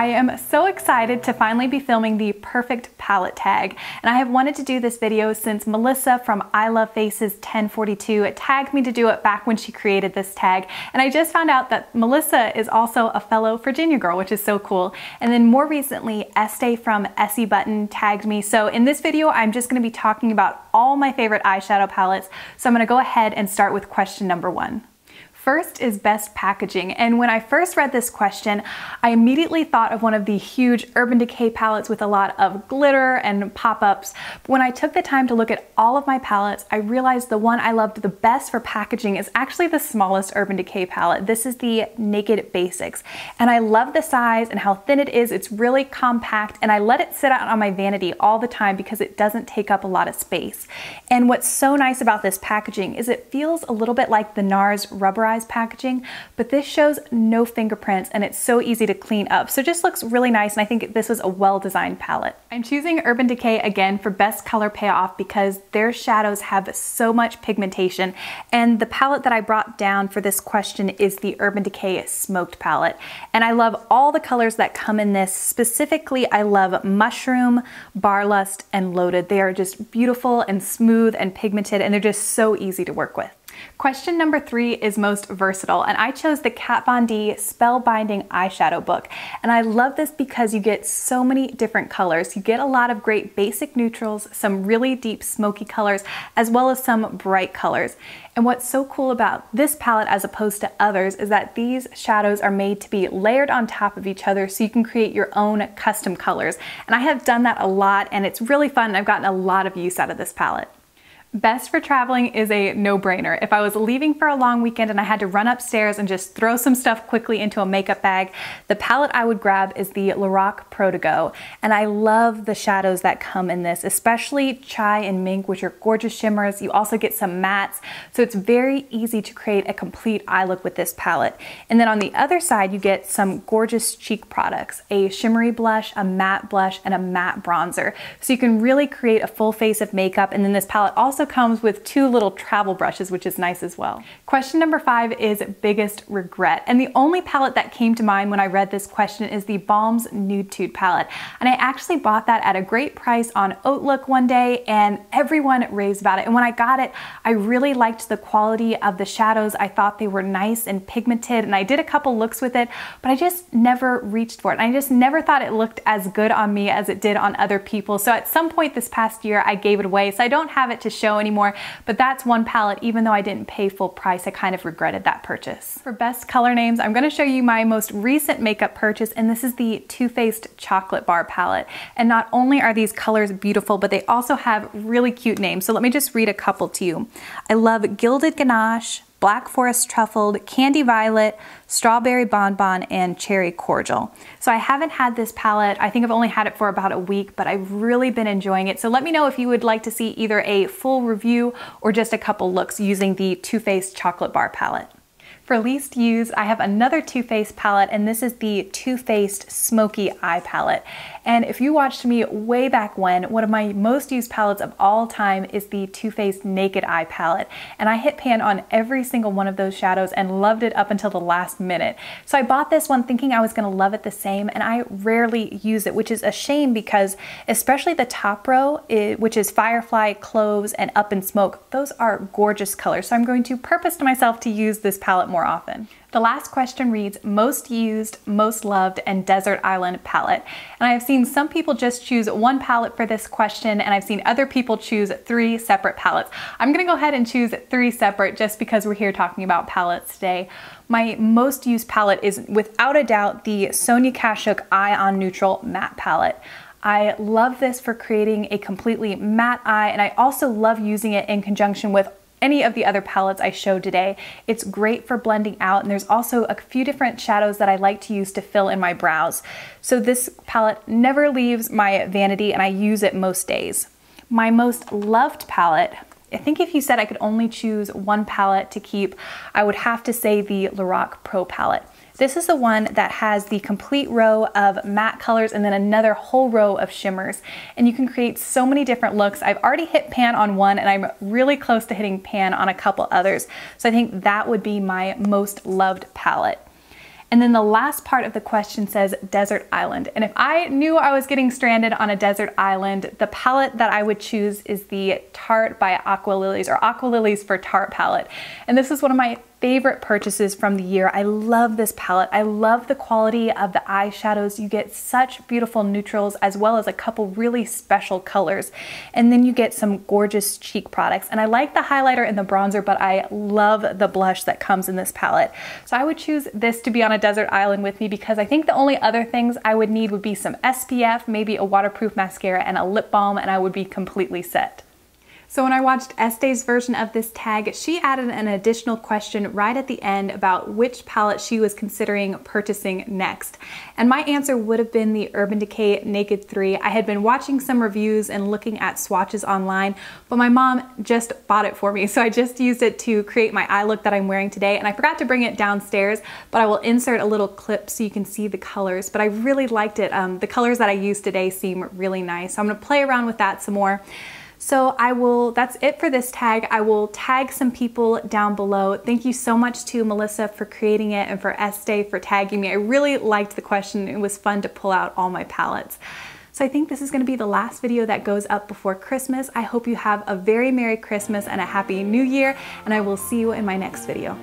I am so excited to finally be filming the perfect palette tag, and I have wanted to do this video since Melissa from I Love Faces 1042 tagged me to do it back when she created this tag, and I just found out that Melissa is also a fellow Virginia girl, which is so cool. And then more recently, Estee from Essie Button tagged me. So in this video, I'm just going to be talking about all my favorite eyeshadow palettes. So I'm going to go ahead and start with question number 1. First is best packaging, and when I first read this question, I immediately thought of one of the huge Urban Decay palettes with a lot of glitter and pop-ups. But when I took the time to look at all of my palettes, I realized the one I loved the best for packaging is actually the smallest Urban Decay palette. This is the Naked Basics, and I love the size and how thin it is. It's really compact, and I let it sit out on my vanity all the time because it doesn't take up a lot of space. And what's so nice about this packaging is it feels a little bit like the NARS rubberized packaging, but this shows no fingerprints and it's so easy to clean up. So it just looks really nice, and I think this was a well-designed palette. I'm choosing Urban Decay again for best color payoff because their shadows have so much pigmentation, and the palette that I brought down for this question is the Urban Decay Smoked palette. And I love all the colors that come in this. Specifically, I love Mushroom, Barlust, and Loaded. They are just beautiful and smooth and pigmented, and they're just so easy to work with. Question number 3 is most versatile, and I chose the Kat Von D Spellbinding Eyeshadow Book. And I love this because you get so many different colors. You get a lot of great basic neutrals, some really deep smoky colors, as well as some bright colors. And what's so cool about this palette as opposed to others is that these shadows are made to be layered on top of each other so you can create your own custom colors. And I have done that a lot, and it's really fun, and I've gotten a lot of use out of this palette. Best for traveling is a no-brainer. If I was leaving for a long weekend and I had to run upstairs and just throw some stuff quickly into a makeup bag, the palette I would grab is the Lorac Pro To Go. And I love the shadows that come in this, especially Chai and Mink, which are gorgeous shimmers. You also get some mattes, so it's very easy to create a complete eye look with this palette. And then on the other side, you get some gorgeous cheek products, a shimmery blush, a matte blush, and a matte bronzer. So you can really create a full face of makeup. And then this palette also comes with 2 little travel brushes, which is nice as well. Question number 5 is biggest regret. And the only palette that came to mind when I read this question is the Balm's Nude Tude palette. And I actually bought that at a great price on Outlook one day, and everyone raved about it. And when I got it, I really liked the quality of the shadows. I thought they were nice and pigmented, and I did a couple looks with it, but I just never reached for it. And I just never thought it looked as good on me as it did on other people. So at some point this past year, I gave it away. So I don't have it to show anymore, but that's one palette. Even though I didn't pay full price, I kind of regretted that purchase. For best color names, I'm going to show you my most recent makeup purchase, and this is the Too Faced Chocolate Bar palette. And not only are these colors beautiful, but they also have really cute names. So let me just read a couple to you. I love Gilded Ganache, Black Forest Truffled, Candy Violet, Strawberry Bonbon, and Cherry Cordial. So I haven't had this palette. I think I've only had it for about a week, but I've really been enjoying it. So let me know if you would like to see either a full review or just a couple looks using the Too Faced Chocolate Bar palette. For least used, I have another Too Faced palette, and this is the Too Faced Smoky Eye palette. And if you watched me way back when, one of my most used palettes of all time is the Too Faced Naked Eye palette. And I hit pan on every single one of those shadows and loved it up until the last minute. So I bought this one thinking I was gonna love it the same, and I rarely use it, which is a shame because especially the top row, which is Firefly, Cloves, and Up in Smoke, those are gorgeous colors. So I'm going to purpose to myself to use this palette more often. The last question reads, most used, most loved, and Desert Island palette. And I have seen some people just choose one palette for this question, and I've seen other people choose 3 separate palettes. I'm gonna go ahead and choose 3 separate just because we're here talking about palettes today. My most used palette is without a doubt the Sonia Kashuk Eye on Neutral Matte palette. I love this for creating a completely matte eye, and I also love using it in conjunction with any of the other palettes I showed today. It's great for blending out, and there's also a few different shadows that I like to use to fill in my brows. So this palette never leaves my vanity, and I use it most days. My most loved palette, I think if you said I could only choose one palette to keep, I would have to say the Lorac Pro palette. This is the one that has the complete row of matte colors and then another whole row of shimmers. And you can create so many different looks. I've already hit pan on one, and I'm really close to hitting pan on a couple others. So I think that would be my most loved palette. And then the last part of the question says desert island. And if I knew I was getting stranded on a desert island, the palette that I would choose is the Tarte by Aqua Lilies, or Aqua Lilies for Tarte palette. And this is one of my favorite purchases from the year. I love this palette. I love the quality of the eyeshadows. You get such beautiful neutrals as well as a couple really special colors. And then you get some gorgeous cheek products. And I like the highlighter and the bronzer, but I love the blush that comes in this palette. So I would choose this to be on a desert island with me, because I think the only other things I would need would be some SPF, maybe a waterproof mascara and a lip balm, and I would be completely set. So when I watched Esthé's version of this tag, she added an additional question right at the end about which palette she was considering purchasing next. And my answer would have been the Urban Decay Naked 3. I had been watching some reviews and looking at swatches online, but my mom just bought it for me. So I just used it to create my eye look that I'm wearing today. And I forgot to bring it downstairs, but I will insert a little clip so you can see the colors. But I really liked it. The colors that I used today seem really nice. So I'm gonna play around with that some more. So that's it for this tag. I will tag some people down below. Thank you so much to Melissa for creating it and for Esthé for tagging me. I really liked the question. It was fun to pull out all my palettes. So I think this is gonna be the last video that goes up before Christmas. I hope you have a very Merry Christmas and a Happy New Year, and I will see you in my next video.